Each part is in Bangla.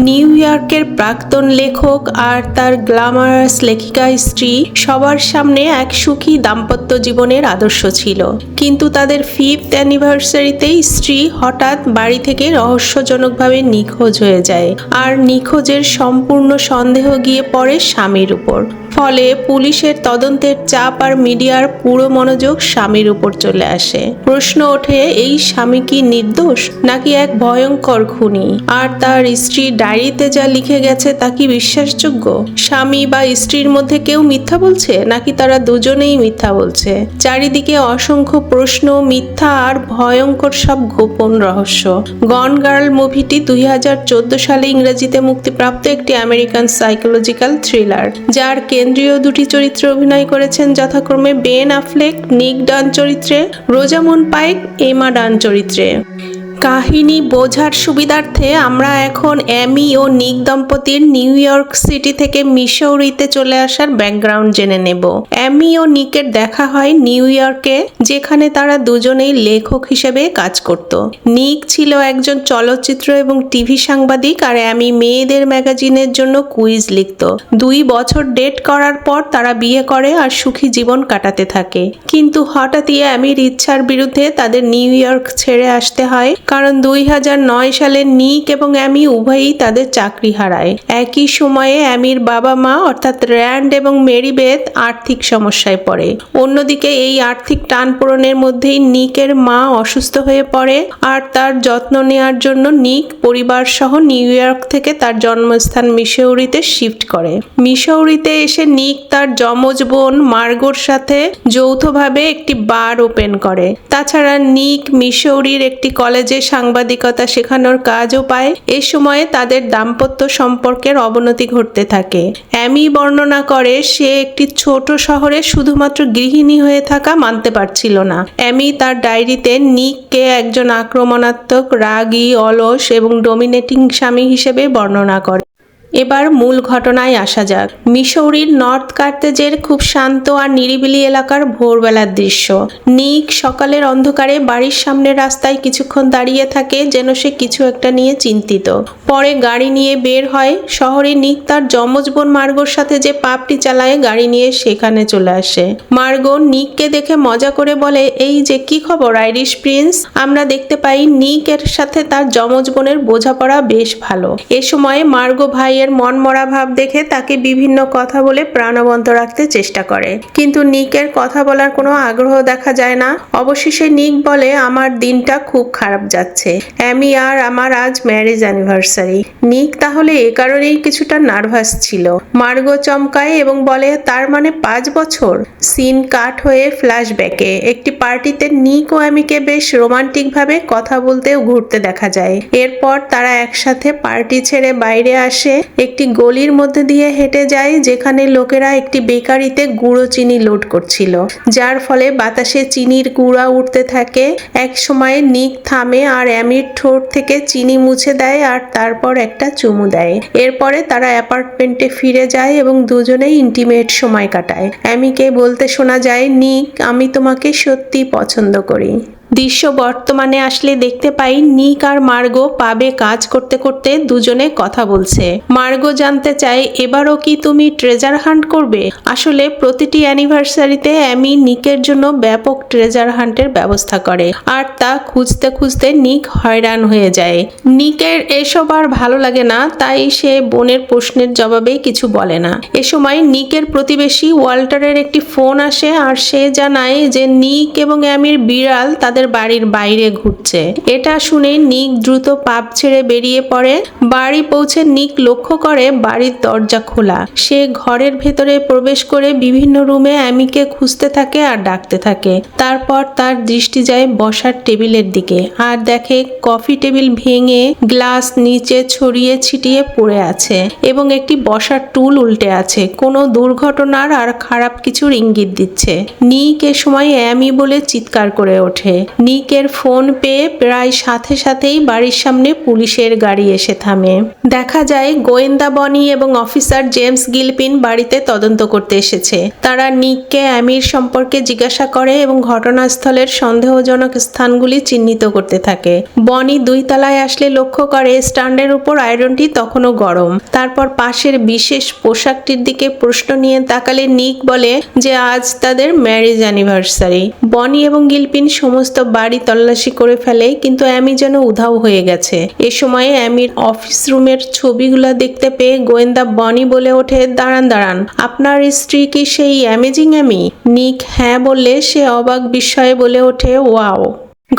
নিউ ইয়র্কের প্রাক্তন লেখক আর তার গ্ল্যামারাস লেখিকা স্ত্রী সবার সামনে এক সুখী দাম্পত্য জীবনের আদর্শ ছিল, কিন্তু তাদের 5th অ্যানিভার্সারিতেই স্ত্রী হঠাৎ বাড়ি থেকে রহস্যজনকভাবে নিখোঁজ হয়ে যায়, আর নিখোঁজের সম্পূর্ণ সন্দেহ গিয়ে পড়ে স্বামীর উপর। ফলে পুলিশের তদন্তের চাপ আর মিডিয়ার পুরো মনোযোগ স্বামীর উপর চলে আসে। প্রশ্ন ওঠে, এই স্বামী কি নির্দোষ নাকি এক ভয়ঙ্কর খুনি? আর তার স্ত্রী ডায়েরিতে যা লিখে গেছে তা কি বিশ্বাসযোগ্য? স্বামী বা স্ত্রীর মধ্যে কেউ মিথ্যা বলছে নাকি তারা দুজনেই মিথ্যা বলছে? চারিদিকে অসংখ্য প্রশ্ন, মিথ্যা আর ভয়ঙ্কর সব গোপন রহস্য। গন গার্ল মুভিটি 2014 সালে ইংরেজিতে মুক্তিপ্রাপ্ত একটি আমেরিকান সাইকোলজিক্যাল থ্রিলার, যার কেন্দ্রীয় দুটি চরিত্রে অভিনয় করেছেন যথাক্রমে বেন অ্যাফ্লেক নিক ডান চরিত্রে, রোজামুন্ড পাইক এমা ডান চরিত্রে। কাহিনী বোঝার সুবিধার্থে আমরা এখন অ্যামি ও নিক দম্পতির নিউ ইয়র্ক সিটি থেকে মিসৌরিতে চলে আসার ব্যাকগ্রাউন্ড জেনে নেব। অ্যামি ও নিকের দেখা হয় নিউ ইয়র্কে, যেখানে তারা দুজনেই লেখক হিসেবে কাজ করত। নিক ছিল একজন চলচ্চিত্র এবং টিভি সাংবাদিক, আর অ্যামি মেয়েদের ম্যাগাজিনের জন্য কুইজ লিখত। 2 বছর ডেট করার পর তারা বিয়ে করে আর সুখী জীবন কাটাতে থাকে। কিন্তু হঠাৎই অ্যামির ইচ্ছার বিরুদ্ধে তাদের নিউ ইয়র্ক ছেড়ে আসতে হয়, কারণ 2009 সালে নিক এবং অ্যামি উভয়ই তাদের চাকরি হারায়। একই সময়ে অ্যামির বাবা মা অর্থাৎ র্যান্ড এবং মেরিবেথ আর্থিক সমস্যায় পড়ে। অন্যদিকে এই আর্থিক টানপোড়েনের মধ্যেই নিকের মা অসুস্থ হয়ে পড়ে, আর তার যত্ন নেওয়ার জন্য নিক পরিবার সহ নিউ ইয়র্ক থেকে তার জন্মস্থান মিসৌরিতে শিফট করে। মিসৌরিতে এসে নিক তার যমজ বোন মার্গোর সাথে যৌথভাবে একটি বার ওপেন করে। তাছাড়া নিক মিসৌরির একটি কলেজে সাংবাদিকতা শেখানোর কাজও পায়। এ সময়ে তাদের দাম্পত্য সম্পর্কের অবনতি ঘটতে থাকে। অ্যামি বর্ণনা করে সে একটি ছোট শহরে শুধুমাত্র গৃহিণী হয়ে থাকা মানতে পারছিল না। অ্যামি তার ডায়েরিতে নিককে একজন আক্রমণাত্মক, রাগী, অলস এবং ডমিনেটিং স্বামী হিসেবে বর্ণনা করে। এবার মূল ঘটনায় আসা যাক। মিসৌরির নর্থ কার্তেজের খুব শান্ত আর নিরিবিলি এলাকার ভোরবেলার দৃশ্য। নিক সকালের অন্ধকারে বাড়ির সামনের রাস্তায় কিছুক্ষণ দাঁড়িয়ে থাকে, যেন সে কিছু একটা নিয়ে চিন্তিত। পরে গাড়ি নিয়ে বের হয়। শহরে নিক তার যমজ বোন মার্গোর সাথে যে পাপটি চালায় গাড়ি নিয়ে সেখানে চলে আসে। মার্গো নিককে দেখে মজা করে বলে, এই যে কি খবর আইরিশ প্রিন্স? আমরা দেখতে পাই নিক এর সাথে তার যমজ বোনের বোঝাপড়া বেশ ভালো। এ সময় মার্গো ভাইয়ের মনমরা ভাব দেখে তাকে বিভিন্ন কথা বলে প্রাণবন্ত রাখতে চেষ্টা করে, কিন্তু নিকের কথা বলার কোনো আগ্রহ দেখা যায় না। অবশেষে নিক বলে, আমার দিনটা খুব খারাপ যাচ্ছে। অ্যামি আর আমার আজ ম্যারেজ অ্যানিভার্সারি। নিক তাহলে এ কারণেই কিছুটা নার্ভাস ছিল। মার্গো চমকায় এবং বলে, তার মানে 5 বছর? সিন কাট হয়ে ফ্ল্যাশব্যাকে একটি পার্টিতে নিক ও অ্যামিকে বেশ রোমান্টিক ভাবে কথা বলতে ও ঘুরতে দেখা যায়। এরপর তারা একসাথে পার্টি ছেড়ে বাইরে আসে, একটি গলির মধ্যে দিয়ে হেঁটে যায় যেখানে লোকেরা একটি বেকারিতে গুঁড়ো চিনি লোড করছিল, যার ফলে বাতাসে চিনির গুঁড়া উঠতে থাকে। এক সময় নিক থামে আর অ্যামির ঠোঁট থেকে চিনি মুছে দেয় আর তারপর একটা চুমু দেয়। এরপরে তারা অ্যাপার্টমেন্টে ফিরে যায় এবং দুজনেই ইন্টিমেট সময় কাটায়। অ্যামিকে বলতে শোনা যায়, নিক, আমি তোমাকে সত্যি পছন্দ করি। দৃশ্য বর্তমানে আসলে দেখতে পাই নিক আর মার্গো পাবে কাজ করতে করতে দুজনে কথা বলছে। মার্গো জানতে চায়, এবারও কি তুমি ট্রেজার হান্ট করবে? আসলে প্রতিটি অ্যানিভার্সারিতে অ্যামি নিকের জন্য ব্যাপক ট্রেজার হান্টের ব্যবস্থা করে, আর তা খুঁজতে খুঁজতে নিক হয়রান হয়ে যায়। নিকের এসব আর ভালো লাগে না, তাই সে বোনের প্রশ্নের জবাবে কিছু বলে না। এ সময় নিকের প্রতিবেশী ওয়াল্টারের একটি ফোন আসে, আর সে জানায় যে নিক এবং অ্যামির বিড়াল তাদের বাড়ির বাইরে ঘুরছে। এটা শুনে নিক দ্রুত পাব ছেড়ে বেরিয়ে পড়ে। বাড়ি পৌঁছে নিক লক্ষ্য করে বাড়ির দরজা খোলা। সে ঘরের ভেতরে প্রবেশ করে বিভিন্ন রুমে অ্যামিকে খুঁজতে থাকে আর ডাকতে থাকে। তারপর তার দৃষ্টি যায় বসার টেবিলের দিকে, আর দেখে কফি টেবিল ভেঙে গ্লাস নিচে ছড়িয়ে ছিটিয়ে পড়ে আছে এবং একটি বসার টুল উল্টে আছে। কোনো দুর্ঘটনার আর খারাপ কিছুর ইঙ্গিত দিচ্ছে। নিক এ সময় অ্যামি বলে চিৎকার করে ওঠে। নিকের ফোন পেয়ে প্রায় সাথে সাথেই বাড়ির সামনে পুলিশের গাড়ি এসে থামে। দেখা যায় গোয়েন্দা বনি এবং অফিসার জেমস গিলপিন বাড়িতে তদন্ত করতে এসেছে। তারা নিককে অ্যামির সম্পর্কে জিজ্ঞাসা করে এবং ঘটনাস্থলের সন্দেহজনক স্থানগুলি চিহ্নিত করতে থাকে। বনি 2 তলায় আসলে লক্ষ্য করে স্ট্যান্ডের উপর আয়রনটি তখনও গরম। তারপর পাশের বিশেষ পোশাকটির দিকে প্রশ্ন নিয়ে তাকালে নিক বলে যে আজ তাদের ম্যারেজ অ্যানিভার্সারি। বনি এবং গিলপিন সমস্ত বাড়ি তল্লাশি করে ফেলে, কিন্তু অ্যামি যেন উধাও হয়ে গেছে। এ সময়ে অ্যামির অফিস রুমের ছবিগুলো দেখতে পেয়ে গোয়েন্দা বনি বলে ওঠে, দাঁড়ান দাঁড়ান, আপনার স্ত্রী কি সেই অ্যামেজিং অ্যামি? নিক হ্যাঁ বললে সে অবাক বিস্ময়ে বলে ওঠে, ওয়াও।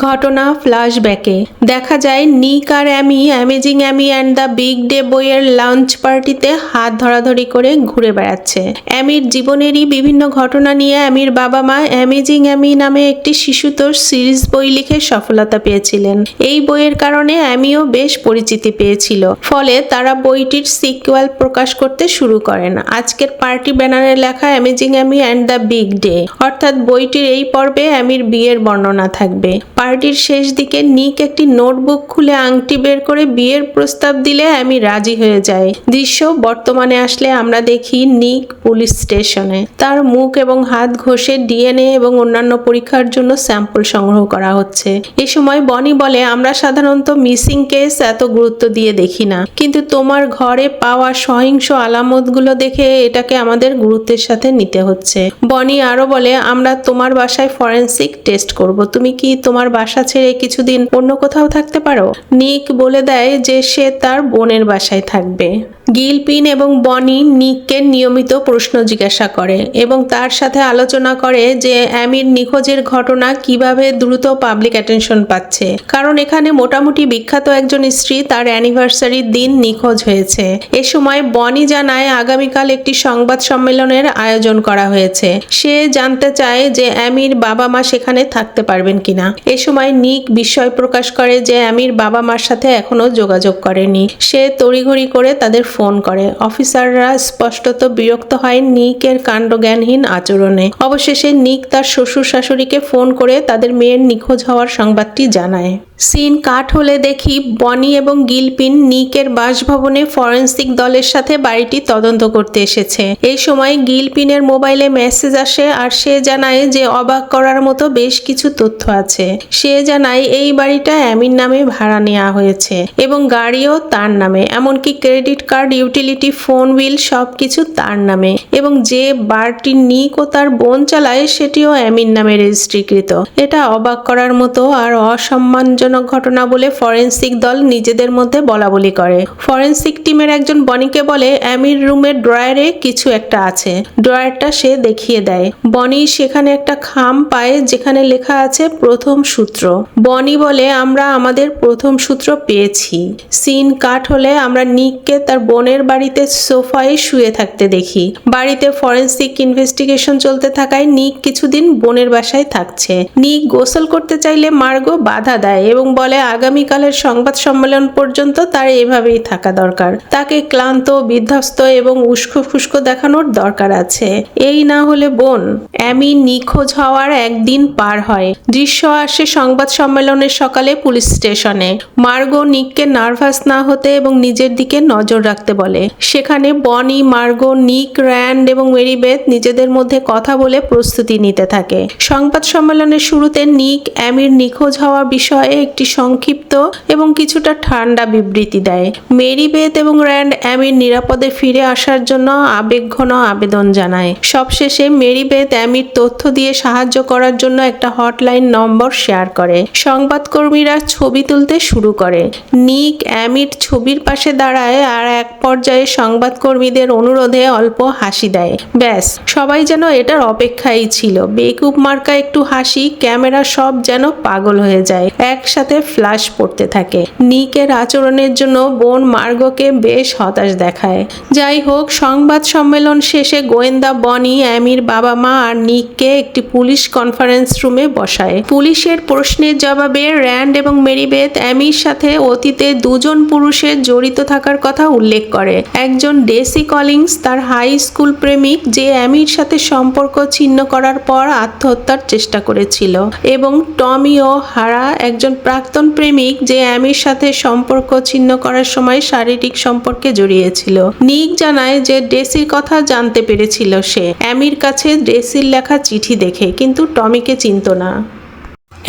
ঘটনা ফ্ল্যাশব্যাকে দেখা যায় নিক আর Amy amazing Amy and the big day বইয়ের লঞ্চ পার্টিতে হাত ধরাধরি করে ঘুরে বেড়াচ্ছে। অ্যামির জীবনেরই বিভিন্ন ঘটনা নিয়ে অ্যামির বাবা মা অ্যামেজিং অ্যামি নামে একটি শিশুতোষ সিরিজ বই লিখে সফলতা পেয়েছিলেন। এই বইয়ের কারণে অ্যামিও বেশ পরিচিতি পেয়েছিল, ফলে তারা বইটির সিকুয়েল প্রকাশ করতে শুরু করেন। আজকের পার্টি ব্যানারে লেখা amazing Amy and the big day, অর্থাৎ বইটির এই পর্বে অ্যামির বিয়ের বর্ণনা থাকবে। পার্টির শেষ দিকে নিক একটি নোটবুক খুলে আংটি বের করে বিয়ের প্রস্তাব দিলে অ্যামি রাজি হয়ে যায়। দৃশ্য বর্তমানে আসলে আমরা দেখি নিক পুলিশ স্টেশনে। তার মুখ এবং হাত ঘষে ডিএনএ এবং অন্যান্য পরীক্ষার জন্য স্যাম্পল সংগ্রহ করা হচ্ছে। এ সময় বনি বলে, আমরা সাধারণত মিসিং কেস এত গুরুত্ব দিয়ে দেখি না, কিন্তু তোমার ঘরে পাওয়া সহিংস আলামতগুলো দেখে এটাকে আমাদের গুরুত্বের সাথে নিতে হচ্ছে। বনি আরো বলে, আমরা তোমার বাসায় ফরেনসিক টেস্ট করব। তুমি কি তোমার বাসা ছেড়ে কিছুদিন অন্য কোথাও থাকতে পারো? নিক বলে দেয় যে সে তার বোনের বাসায় থাকবে। গিলপিন এবং বনি নিককে নিয়মিত প্রশ্ন জিজ্ঞাসা করে এবং তার সাথে আলোচনা করে যে অ্যামির নিখোঁজের ঘটনা কিভাবে দ্রুত পাবলিক অ্যাটেনশন পাচ্ছে, কারণ এখানে মোটামুটি বিখ্যাত একজন স্ত্রী তার অ্যানিভার্সারির দিন নিখোঁজ হয়েছে। এ সময় বনি জানায় আগামীকাল একটি সংবাদ সম্মেলনের আয়োজন করা হয়েছে। সে জানতে চায় যে অ্যামির বাবা মা সেখানে থাকতে পারবেন কিনা। এ সময় নিক বিস্ময় প্রকাশ করে যে অ্যামির বাবা মার সাথে এখনো যোগাযোগ করেনি। সে তড়িঘড়ি করে তাদের ফোন করে। অফিসাররা স্পষ্টত বিরক্ত হয় নিকের কাণ্ডজ্ঞানহীন আচরণে। অবশেষে নিক তার শ্বশুর শাশুড়িকে ফোন করে তাদের মেয়ের নিখোঁজ হওয়ার সংবাদটি জানায়। সিন কাট হলে দেখি বনি এবং গিলপিন নিকের বাসভবনে ফরেনসিক দলের সাথে বাড়িটি তদন্ত করতে এসেছে। এই সময় গিলপিনের মোবাইলে মেসেজ আসে আর সে জানায় যে অবাক করার মতো বেশ কিছু তথ্য আছে। সে জানায় এই বাড়িটা অ্যামির নামে ভাড়া নেওয়া হয়েছে এবং গাড়িও তার নামে, এমনকি ক্রেডিট কার্ড, ইউটিলিটি, ফোন বিল সবকিছু তার নামে, এবং যে বারটি নিক ও তার বোন চালায় সেটিও অ্যামির নামে রেজিস্ট্রিকৃত। এটা অবাক করার মতো আর অসম্মানজনক ঘটনা বলে ফরেনসিক দল নিজেদের মধ্যে বলাবলি করে। ফরেনসিক টিমের একজন বনিকে বলে অ্যামির রুমের ড্রয়ারে কিছু একটা আছে। ড্রয়ারটা সে দেখিয়ে দেয়। বনি সেখানে একটা খাম পায় যেখানে লেখা আছে প্রথম সূত্র। বনি বলে, আমরা আমাদের প্রথম সূত্র পেয়েছি। সিন কাট হলে আমরা নিককে তার বোনের বাড়িতে সোফায় শুয়ে থাকতে দেখি। বাড়িতে ফরেনসিক ইনভেস্টিগেশন চলতে থাকায় নিক কিছুদিন বোনের বাসায় থাকছে। নিক গোসল করতে চাইলে মার্গো বাধা দেয় এবং বলে আগামীকালের সংবাদ সম্মেলন পর্যন্ত তার এভাবেই থাকা দরকার। তাকে ক্লান্ত, বিধ্বস্ত এবং উস্কো ফুস্কো দেখানোর দরকার আছে। এই না হলে বোন। অ্যামি নিখোঁজ হওয়ার একদিন পার হয়। দৃশ্য আসে সংবাদ সম্মেলনের সকালে পুলিশ স্টেশনে। মার্গো নিককে নার্ভাস না হতে এবং নিজের দিকে নজর রাখতে বলে। সেখানে বনি, মার্গো, নিক, র্যান্ড এবং মেরিবেথ নিজেদের মধ্যে কথা বলে প্রস্তুতি নিতে থাকে। সংবাদ সম্মেলনের শুরুতে নিক অ্যামির নিখোঁজ হওয়া বিষয়ে একটি সংক্ষিপ্ত এবং কিছুটা ঠান্ডা বিবৃতি দেয়। মেরিবেথ এবং র্যান্ড অ্যামির নিরাপদে ফিরে আসার জন্য আবেগঘন আবেদন জানায়। সবশেষে মেরিবেথ অ্যামির তথ্য দিয়ে সাহায্য করার জন্য একটা হটলাইন নম্বর শেয়ার করে। সংবাদকর্মীরা ছবি তুলতে শুরু করে। নিক অ্যামির ছবির পাশে দাঁড়ায় আর এক পর্যায়ে সংবাদকর্মীদের অনুরোধে অল্প হাসি দেয়। ব্যাস, সবাই যেন এটার অপেক্ষাই ছিল। বেকুব মার্কা একটু হাসি, ক্যামেরা সব যেন পাগল হয়ে যায়। একসাথে ফ্ল্যাশ পড়তে থাকে। নিকের আচরণের জন্য বোন মার্গোকে বেশ হতাশ দেখায়। যাই হোক, সংবাদ সম্মেলন শেষে গোয়েন্দা বনি অ্যামির বাবা মা আর নিককে একটি পুলিশ কনফারেন্স রুমে বসায়। পুলিশের প্রশ্নের জবাবে র্যান্ড এবং মেরিবেথ অ্যামির সাথে অতীতে দুজন পুরুষের জড়িত থাকার কথা উল্লেখ করে। একজন ডেসি কলিংস তার হাই স্কুল প্রেমিক যে অ্যামির সাথে সম্পর্ক ছিন্ন করার পর আত্মহত্যার চেষ্টা করেছিল, এবং টমি ও হারা একজন প্রাক্তন প্রেমিক যে অ্যামির সাথে সম্পর্ক ছিন্ন করার সময় শারীরিক সম্পর্কে জড়িয়েছিল। নিক জানায় যে ডেসির কথা জানতে পেরেছিল সে অ্যামির কাছে ডেসির লেখা চিঠি দেখে, কিন্তু টমিকে চিনত না।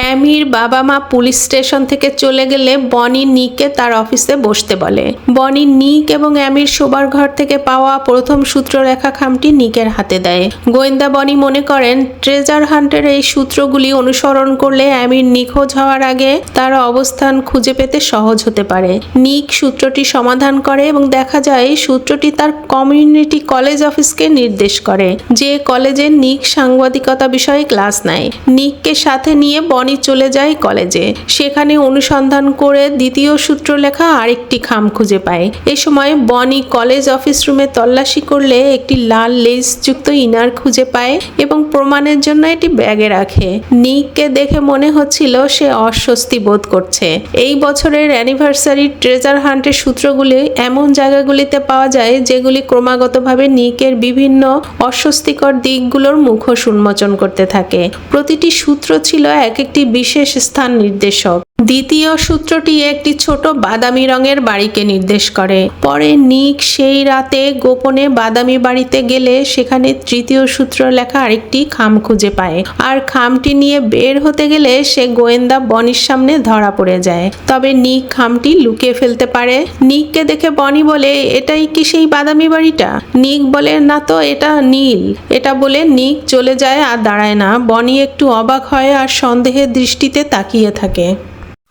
অ্যামির বাবা মা পুলিশ স্টেশন থেকে চলে গেলে বনি নিককে তার অফিসে বসতে বলে। বনি নিক এবং অ্যামির শোবার ঘর থেকে পাওয়া প্রথম সূত্ররেখা খামটি নিকের হাতে দেয়। গোয়েন্দা বনি মনে করেন ট্রেজার হান্টের এই সূত্রগুলি অনুসরণ করলে অ্যামির নিখোঁজ হওয়ার আগে তার অবস্থান খুঁজে পেতে সহজ হতে পারে। নিক সূত্রটি সমাধান করে এবং দেখা যায় সূত্রটি তার কমিউনিটি কলেজ অফিসকে নির্দেশ করে, যে কলেজে নিক সাংবাদিকতা বিষয়ে ক্লাস নেয়। নিককে সাথে নিয়ে বনি চলে যায় কলেজে। সেখানে অনুসন্ধান করে দ্বিতীয় সূত্র লেখা আরেকটি খাম খুঁজে পায়। এ সময় বনি কলেজ অফিস রুমে তল্লাশি করলে একটি লাল লেস যুক্ত ইনার খুঁজে পায় এবং প্রমাণের জন্য এটি ব্যাগে রাখে। নিককে দেখে মনে হচ্ছিল সে অস্বস্তি বোধ করছে। এই বছরের অ্যানিভার্সারি ট্রেজার হান্টের সূত্রগুলি এমন জায়গাগুলিতে পাওয়া যায় যেগুলি ক্রমাগতভাবে নিকের বিভিন্ন অস্বস্তিকর দিকগুলোর মুখোশ উন্মোচন করতে থাকে। প্রতিটি সূত্র ছিল এক একটি বিশেষ স্থান নির্দেশক। দ্বিতীয় সূত্রটি একটি ছোট বাদামি রঙের বাড়িকে নির্দেশ করে। পরে নিক সেই রাতে গোপনে বাদামি বাড়িতে গেলে সেখানে তৃতীয় সূত্র লেখা আরেকটি খাম খুঁজে পায়, আর খামটি নিয়ে বের হতে গেলে সে গোয়েন্দা বনির সামনে ধরা পড়ে যায়। তবে নিক খামটি লুকিয়ে ফেলতে পারে। নিককে দেখে বনি বলে, এটাই কি সেই বাদামি বাড়িটা? নিক বলে, না তো, এটা নীল। এটা বলে নিক চলে যায় আর দাঁড়ায় না। বনি একটু অবাক হয় আর সন্দেহের দৃষ্টিতে তাকিয়ে থাকে।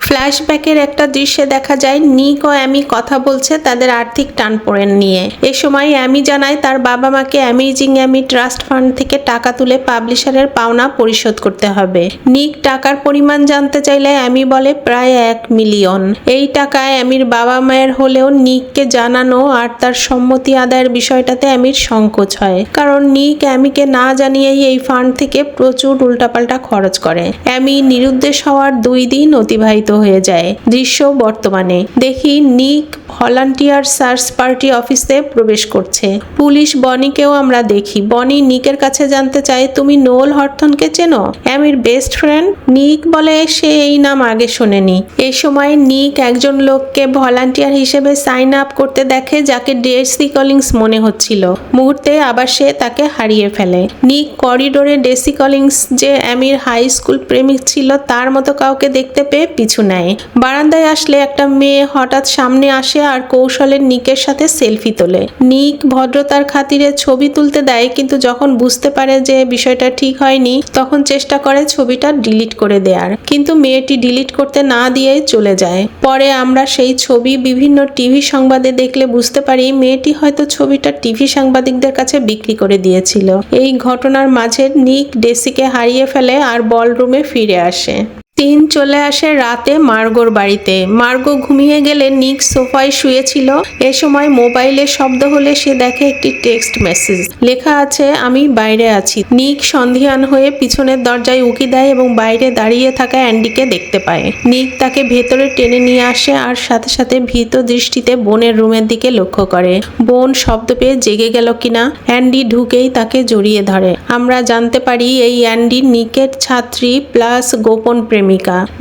ফ্ল্যাশব্যাকের একটা দৃশ্যে দেখা যায় নিক ও অ্যামি কথা বলছে তাদের আর্থিক টানপোড়েন নিয়ে। এ সময় অ্যামি জানায় তার বাবা মাকে অ্যামেজিং অ্যামি ট্রাস্ট ফান্ড থেকে টাকা তুলে পাবলিশারের পাওনা পরিশোধ করতে হবে। নিক টাকার পরিমাণ জানতে চাইলে অ্যামি বলে প্রায় 1 মিলিয়ন। এই টাকা অ্যামির বাবা মায়ের হলেও নিককে জানানো আর তার সম্মতি আদায়ের বিষয়টাতে অ্যামির সংকোচ হয়, কারণ নিক অ্যামিকে না জানিয়েই এই ফান্ড থেকে প্রচুর উল্টাপাল্টা খরচ করে। অ্যামি নিরুদ্দেশ হওয়ার 2 দিন অতিবাহিত হয়ে যায়। দৃশ্য বর্তমানে। দেখি নিক ভলান্টিয়ার সার্চ পার্টি অফিসে প্রবেশ করছে। পুলিশ বনিকেও আমরা দেখি। বনি নিকের কাছে জানতে চায়, তুমি নোল হরথনকে চেনো? অ্যামির বেস্ট ফ্রেন্ড। নিক বলে সে এই নাম আগে শোনেনি। এই সময় নিক একজন লোককে ভলান্টিয়ার হিসেবে সাইন আপ করতে দেখে যাকে ডেসি কলিংস মনে হচ্ছিল। মুহূর্তে আবার সে তাকে হারিয়ে ফেলে। নিক করিডোরে ডেসি কলিংস যে অ্যামির হাই স্কুল প্রেমিক ছিল তার মতো কাউকে দেখতে পেয়ে পিছু নেয়। বারান্দায় আসলে একটা মেয়ে হঠাৎ সামনে আসে আর কৌশলে নিকের সাথে সেলফি তোলে। নিক ভদ্রতার খাতিরে ছবি তুলতে দেয়, কিন্তু যখন বুঝতে পারে যে বিষয়টা ঠিক হয়নি তখন চেষ্টা করে ছবিটা ডিলিট করে দেওয়ার, কিন্তু মেয়েটি ডিলিট করতে না দিয়ে চলে যায়। পরে আমরা সেই ছবি বিভিন্ন টিভি সংবাদে দেখলে বুঝতে পারি মেয়েটি হয়তো ছবিটা টিভি সাংবাদিকদের কাছে বিক্রি করে দিয়েছিল। এই ঘটনার মাঝে নিক ডেসিকে হারিয়ে ফেলে আর বলরুমে ফিরে আসে। তিন চলে আসে রাতে মার্গোর বাড়িতে। মার্গো ঘুমিয়ে গেলে নিক সোফায় শুয়েছিল। এ সময় মোবাইলে শব্দ হলে সে দেখে একটি টেক্সট মেসেজ। লেখা আছে, আমি বাইরে আছি। নিক সন্ধিহান হয়ে পিছনের দরজায় উকি দেয় এবং বাইরে দাঁড়িয়ে থাকা অ্যান্ডিকে দেখতে পায়। নিক তাকে ভেতরে টেনে নিয়ে আসে আর সাথে সাথে ভীত দৃষ্টিতে বোনের রুমের দিকে লক্ষ্য করে। বোন শব্দ পেয়ে জেগে গেল কিনা। অ্যান্ডি ঢুকেই তাকে জড়িয়ে ধরে। আমরা জানতে পারি এই অ্যান্ডি নিকের ছাত্রী প্লাস গোপন প্রেমিকা।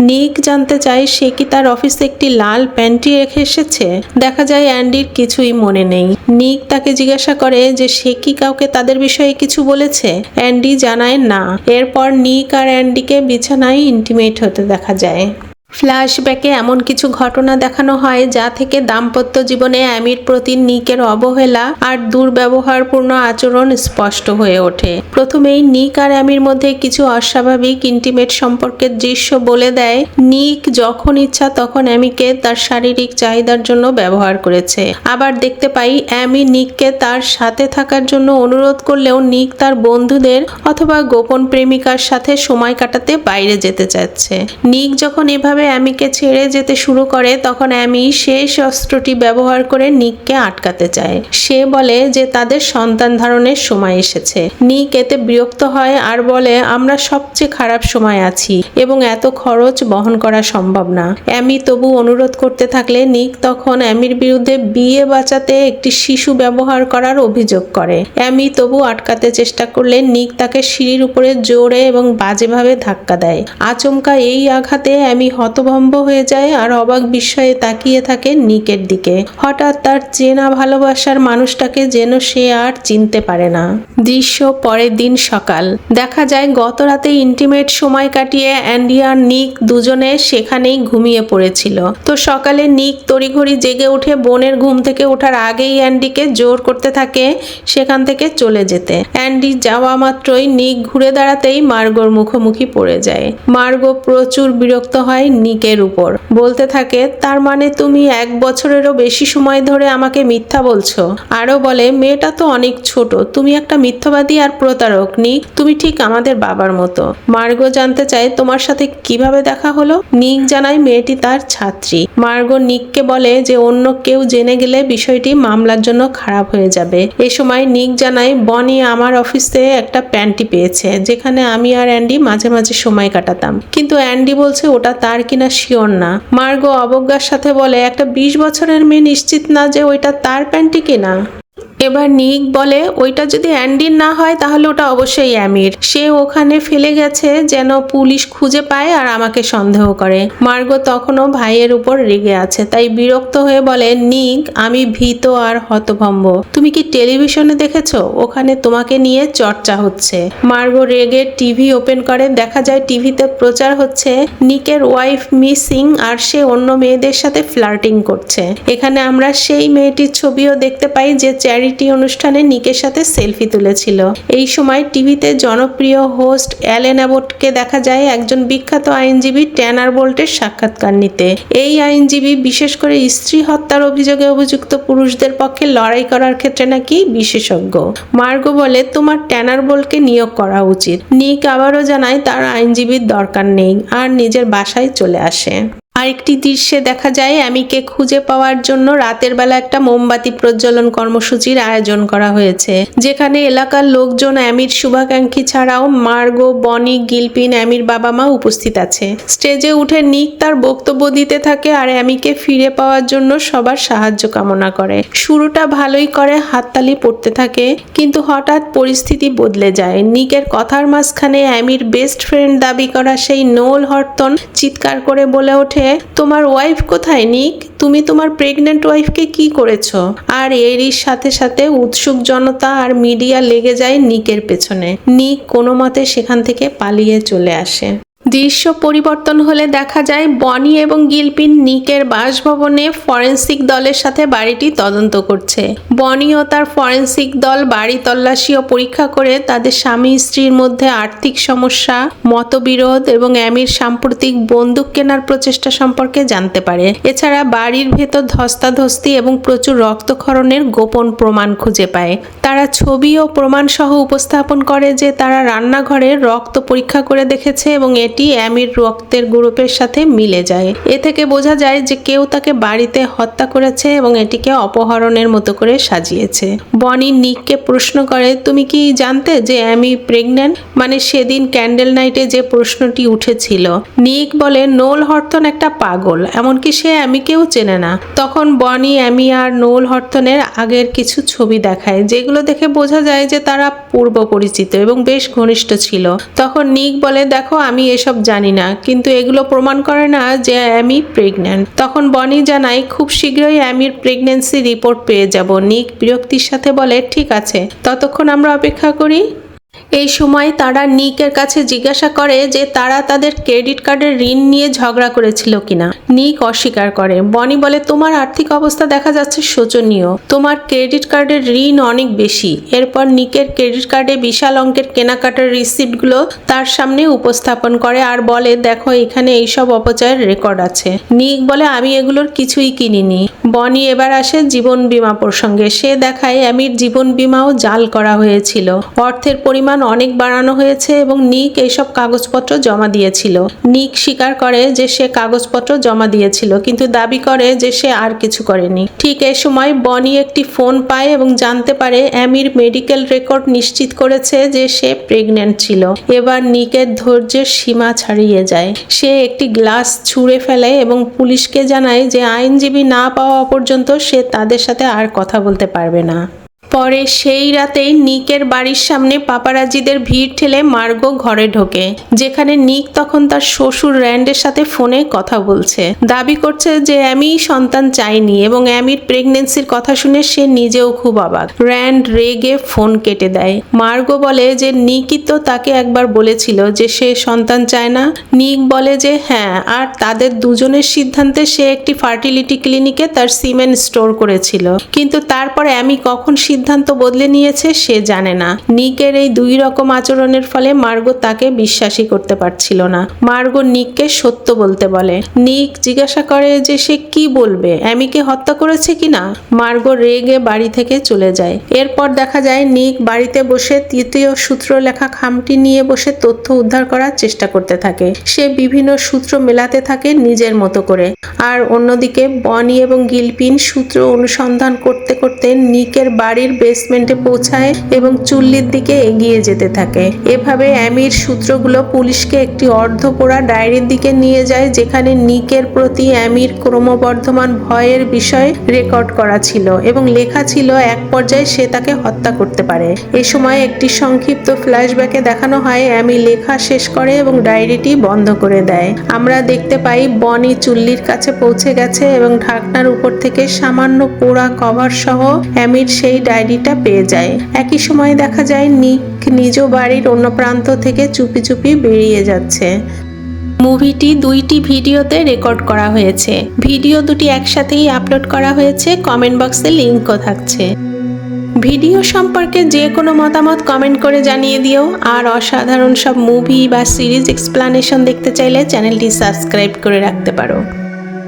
নিক জানতে চায় সে কি তার অফিসে একটি লাল প্যান্টি রেখে এসেছে। দেখা যায় অ্যান্ডির কিছুই মনে নেই। নিক তাকে জিজ্ঞাসা করে যে সে কি কাউকে তাদের বিষয়ে কিছু বলেছে। অ্যান্ডি জানায় না। এরপর নিক আর অ্যান্ডিকে বিছানায় ইন্টিমেট হতে দেখা যায়। ফ্ল্যাশব্যাকে এমন কিছু ঘটনা দেখানো হয় যা থেকে দাম্পত্য জীবনে অ্যামির প্রতি নিকের অবহেলা আর দুর্ব্যবহারপূর্ণ আচরণ স্পষ্ট হয়ে ওঠে। প্রথমেই নিক আর অ্যামির মধ্যে কিছু অস্বাভাবিক ইন্টিমেট সম্পর্কের দৃশ্য বলে দেয়। নিক যখন ইচ্ছা তখন অ্যামিকে তার শারীরিক চাহিদার জন্য ব্যবহার করেছে। আবার দেখতে পাই অ্যামি নিককে তার সাথে থাকার জন্য অনুরোধ করলেও নিক তার বন্ধুদের অথবা গোপন প্রেমিকার সাথে সময় কাটাতে বাইরে যেতে চাচ্ছে। নিক যখন এভাবে অ্যামিকে ছেড়ে যেতে শুরু করে তখন অ্যামি শেষ অস্ত্রটি ব্যবহার করে নিককে আটকাতে চায়। সে বলে যে তাদের সন্তান ধারণের সময় এসেছে। নিক এতে বিরক্ত হয় আর বলে আমরা সবচেয়ে খারাপ সময় আছি এবং এত খরচ বহন করা সম্ভব না। অ্যামি তবু অনুরোধ করতে থাকলে নিক তখন অ্যামির বিরুদ্ধে বিয়ে বাঁচাতে একটি শিশু ব্যবহার করার অভিযোগ করে। অ্যামি তবু আটকাতে চেষ্টা করলে নিক তাকে সিঁড়ির উপরে জোরে এবং বাজেভাবে ধাক্কা দেয়। আচমকা এই আঘাতে অ্যামি হতভম্ব হয়ে যায় আর অবাক বিস্ময়ে তাকিয়ে থাকে নিকের দিকে। হঠাৎ তার চেনা ভালোবাসার মানুষটাকে যেন সে আর চিনতে পারে না। দৃশ্য পরের দিন সকাল। দেখা যায় গত রাতে ইন্টিমেট সময় কাটিয়ে অ্যান্ডি আর নিক দুজনে সেখানেই ঘুমিয়ে পড়েছিল। তো সকালে নিক তড়িঘড়ি জেগে উঠে বোনের ঘুম থেকে ওঠার আগেই অ্যান্ডিকে জোর করতে থাকে সেখান থেকে চলে যেতে। অ্যান্ডি যাওয়া মাত্রই নিক ঘুরে দাঁড়াতেই মার্গোর মুখোমুখি পড়ে যায়। মার্গো প্রচুর বিরক্ত হয় নিকের উপর, বলতে থাকে তার মানে তুমি 1 বছরেরও বেশি সময় ধরে আমাকে মিথ্যা বলছো। আরো বলে মেয়েটা তো অনেক ছোট, তুমি একটা মিথ্যাবাদী আর প্রতারক নিক, তুমি ঠিক আমাদের বাবার মতো। মার্গো জানতে চায় তোমার সাথে কিভাবে দেখা হলো। নিক জানায় মেয়েটি তার ছাত্রী। মার্গো নিককে বলে যে অন্য কেউ জেনে গেলে বিষয়টি মামলার জন্য খারাপ হয়ে যাবে। এ সময় নিক জানায় বনি আমার অফিসে একটা প্যান্টি পেয়েছে যেখানে আমি আর অ্যান্ডি মাঝে মাঝে সময় কাটাতাম, কিন্তু অ্যান্ডি বলছে ওটা তার কিনা শিওর না। মার্গো অবজ্ঞার সাথে বলে একটা 20 বছরের মেয়ে নিশ্চিত না যে ওইটা তার প্যান্টি কিনা। এবার নিক বলে ওইটা যদি অ্যান্ডির না হয় তাহলে ওটা অবশ্যই অ্যামির, সে ওখানে ফেলে গেছে যেন পুলিশ খুঁজে পায় আর আমাকে সন্দেহ করে। মার্গো তখনও ভাইয়ের উপর রেগে আছে, তাই বিরক্ত হয়ে বলে নিক আমি ভীত আর হতভম্ব, তুমি কি টেলিভিশনে দেখেছো ওখানে তোমাকে নিয়ে চর্চা হচ্ছে। মার্গো রেগে টিভি ওপেন করে, দেখা যায় টিভিতে প্রচার হচ্ছে নিকের ওয়াইফ মিসিং আর সে অন্য মেয়েদের সাথে ফ্লার্টিং করছে। এখানে আমরা সেই মেয়েটির ছবিও দেখতে পাই যে চ্যারিটি অনুষ্ঠানে নিকের সাথে সেলফি তুলেছিল। এই সময় টিভিতে জনপ্রিয় হোস্ট অ্যালেন অ্যাবটকে দেখা যায় একজন বিখ্যাত আইনজীবী ট্যানার বোল্টের সাক্ষাৎকার নিতে। এই আইনজীবী বিশেষ করে স্ত্রী হত্যার অভিযোগে অভিযুক্ত পুরুষদের পক্ষে লড়াই করার ক্ষেত্রে নাকি বিশেষজ্ঞ। মার্গো বলে তোমার ট্যানার বোল্টকে নিয়োগ করা উচিত। নিক আবারও জানায় তার আইনজীবীর দরকার নেই আর নিজের বাসায় চলে আসে। আরেকটি দৃশ্যে দেখা যায় অ্যামিকে খুঁজে পাওয়ার জন্য রাতের বেলা একটা মোমবাতি প্রজ্বলন কর্মসূচির আয়োজন করা হয়েছে, যেখানে এলাকার লোকজন অ্যামির শুভাকাঙ্ক্ষী ছাড়াও মার্গো, বনি, গিলপিন, অ্যামির বাবা মা উপস্থিত আছে। স্টেজে উঠে নিক তার বক্তব্য দিতে থাকে আর অ্যামিকে ফিরে পাওয়ার জন্য সবার সাহায্য কামনা করে। শুরুটা ভালোই করে, হাততালি পড়তে থাকে, কিন্তু হঠাৎ পরিস্থিতি বদলে যায়। নিকের কথার মাঝখানে অ্যামির বেস্ট ফ্রেন্ড দাবি করা সেই নোল হর্টন চিৎকার করে বলে ওঠে তোমার ওয়াইফ কোথায় নিক, তুমি তোমার প্রেগনেন্ট ওয়াইফকে কি করেছো। আর এরই সাথে সাথে উৎসুক জনতা আর মিডিয়া লেগে যায় নিকের পেছনে। নিক কোনো মতে সেখান থেকে পালিয়ে চলে আসে। দৃশ্য পরিবর্তন হলে দেখা যায় বনি এবং গিলপিন নিকের বাসভবনে ফরেন্সিক দলের সাথে বাড়িটি তদন্ত করছে। বনি ও তার ফরেন্সিক দল বাড়ি তল্লাশি ও পরীক্ষা করে তাদের স্বামী স্ত্রীর মধ্যে আর্থিক সমস্যা, মতবিরোধ এবং অ্যামির সাম্প্রতিক বন্দুক কেনার প্রচেষ্টা সম্পর্কে জানতে পারে। এছাড়া বাড়ির ভেতর ধস্তাধস্তি এবং প্রচুর রক্তক্ষরণের গোপন প্রমাণ খুঁজে পায়। তারা ছবি ও প্রমাণ সহ উপস্থাপন করে যে তারা রান্নাঘরে রক্ত পরীক্ষা করে দেখেছে এবং এটি অ্যামির রক্তের গ্রুপের সাথে মিলে যায়। এ থেকে বোঝা যায় যে কেউ তাকে বাড়িতে হত্যা করেছে এবং এটিকে অপহরণের মতো করে সাজিয়েছে। বনি নিককে প্রশ্ন করে তুমি কি জানতে যে অ্যামি প্রেগন্যান্ট, মানে সেদিন ক্যান্ডেল নাইটে যে প্রশ্নটি উঠেছিল। নিক বলে নোল হর্টন একটা পাগল, এমনকি সে অ্যামিকেও চেনে না। তখন বনি অ্যামি আর নোল হর্টনের আগের কিছু ছবি দেখায়, যেগুলো দেখে বোঝা যায় যে তারা পূর্ব পরিচিত এবং বেশ ঘনিষ্ঠ ছিল। তখন নিক বলে দেখো আমি এসব জানি না, কিন্তু এগুলো প্রমাণ করে না যে অ্যামি প্রেগন্যান্ট। তখন বনি জানায় খুব শীঘ্রই অ্যামির প্রেগন্যান্সি রিপোর্ট পেয়ে যাব। নিক বিরক্তির সাথে বলে ঠিক আছে, ততক্ষণ আমরা অপেক্ষা করি। এই সময় তারা নিকের কাছে জিজ্ঞাসা করে যে তারা তাদের ক্রেডিট কার্ডের ঋণ নিয়ে ঝগড়া করেছিল কিনা। নিক অস্বীকার করে। বনি বলে তোমার আর্থিক অবস্থা দেখা যাচ্ছে শোচনীয়, তোমার ক্রেডিট কার্ডের ঋণ অনেক বেশি। এরপর নিকের ক্রেডিট কার্ডে বিশাল অঙ্কের কেনাকাটার রিসিপ্টগুলো তার সামনে উপস্থাপন করে আর বলে দেখো এখানে এইসব অপচয়ের রেকর্ড আছে। নিক বলে আমি এগুলোর কিছুই কিনিনি। বনি এবার আসে জীবন বীমা প্রসঙ্গে। সে দেখায় অ্যামির জীবন বীমাও জাল করা হয়েছিল। অর্থের পরিমাণ পরিমাণ অনেক বাড়ানো হয়েছে এবং নিক এইসব কাগজপত্র জমা দিয়েছিল। নিক স্বীকার করে যে সে কাগজপত্র জমা দিয়েছিল, কিন্তু দাবি করে যে সে আর কিছু করেনি। ঠিক এই সময় বনি একটি ফোন পায় এবং জানতে পারে অ্যামির মেডিকেল রেকর্ড নিশ্চিত করেছে যে সে প্রেগন্যান্ট ছিল। এবার নিকের ধৈর্যের সীমা ছাড়িয়ে যায়। সে একটি গ্লাস ছুঁড়ে ফেলে এবং পুলিশকে জানায় যে আইনজীবী না পাওয়া পর্যন্ত সে তাদের সাথে আর কথা বলতে পারবে না। পরে সেই রাতেই নিকের বাড়ির সামনে পাপারাজিদের ভিড় ঠেলে মার্গো ঘরে ঢোকে, যেখানে নিক তখন তার শ্বশুর র্যান্ডের সাথে ফোনে কথা বলছে। দাবি করছে যে অ্যামি সন্তান চায়নি এবং অ্যামির প্রেগনেন্সির কথা শুনে সে নিজেও খুব অবাক। র্যান্ড রেগে ফোন কেটে দেয়। মার্গো বলে যে নিকই তো তাকে একবার বলেছিল যে সে সন্তান চায় না। নিক বলে যে হ্যাঁ, আর তাদের দুজনের সিদ্ধান্তে সে একটি ফার্টিলিটি ক্লিনিকে তার সিমেন স্টোর করেছিল, কিন্তু তারপর অ্যামি কখন সিদ্ধান্ত বদলে নিয়েছে সে জানে না। নিকের এই দুই রকম আচরণের ফলে মার্গো তাকে বিশ্বাসই করতে পারছিল না। মার্গো নিককে সত্য বলতে বলে। নিক জিজ্ঞাসা করে যে সে কি বলবে, অ্যামিকে হত্যা করেছে কিনা। মার্গো রেগে বাড়ি থেকে চলে যায়। এরপর দেখা যায় নিক বাড়িতে বসে তৃতীয় সূত্র লেখা খামটি নিয়ে বসে তথ্য উদ্ধার করার চেষ্টা করতে থাকে। সে বিভিন্ন সূত্র মেলাতে থাকে নিজের মতো করে। আর অন্যদিকে বনি এবং গিলপিন সূত্র অনুসন্ধান করতে করতে নিকের বাড়ির বেসমেন্টে পৌঁছায় এবং চুল্লির দিকে এগিয়ে যেতে থাকে। এভাবে অ্যামির সূত্রগুলো পুলিশকে একটি অর্ধপোড়া ডায়েরির দিকে নিয়ে যায়, যেখানে নিকের প্রতি অ্যামির ক্রমবর্ধমান ভয়ের বিষয় রেকর্ড করা ছিল এবং লেখা ছিল এক পর্যায়ে সে তাকে হত্যা করতে পারে। এ সময় একটি সংক্ষিপ্ত ফ্ল্যাশব্যাকে দেখানো হয় অ্যামি লেখা শেষ করে এবং ডায়েরিটি বন্ধ করে দেয়। আমরা দেখতে পাই বনি চুল্লির কাছে পৌঁছে গেছে এবং ঢাকনার উপর থেকে সামান্য পোড়া কভার সহ অ্যামির সেই ডায়েরিটা পেয়ে যায়। একই সময় দেখা যায় নিক নিজ বাড়ির অন্য প্রান্ত থেকে চুপি চুপি বেরিয়ে যাচ্ছে। মুভিটি দুইটি ভিডিওতে রেকর্ড করা হয়েছে। ভিডিও দুটি একসাথেই আপলোড করা হয়েছে, কমেন্ট বক্সে লিঙ্কও থাকছে। ভিডিও সম্পর্কে যে কোনো মতামত কমেন্ট করে জানিয়ে দিও। আর অসাধারণ সব মুভি বা সিরিজ এক্সপ্লানেশন দেখতে চাইলে চ্যানেলটি সাবস্ক্রাইব করে রাখতে পারো।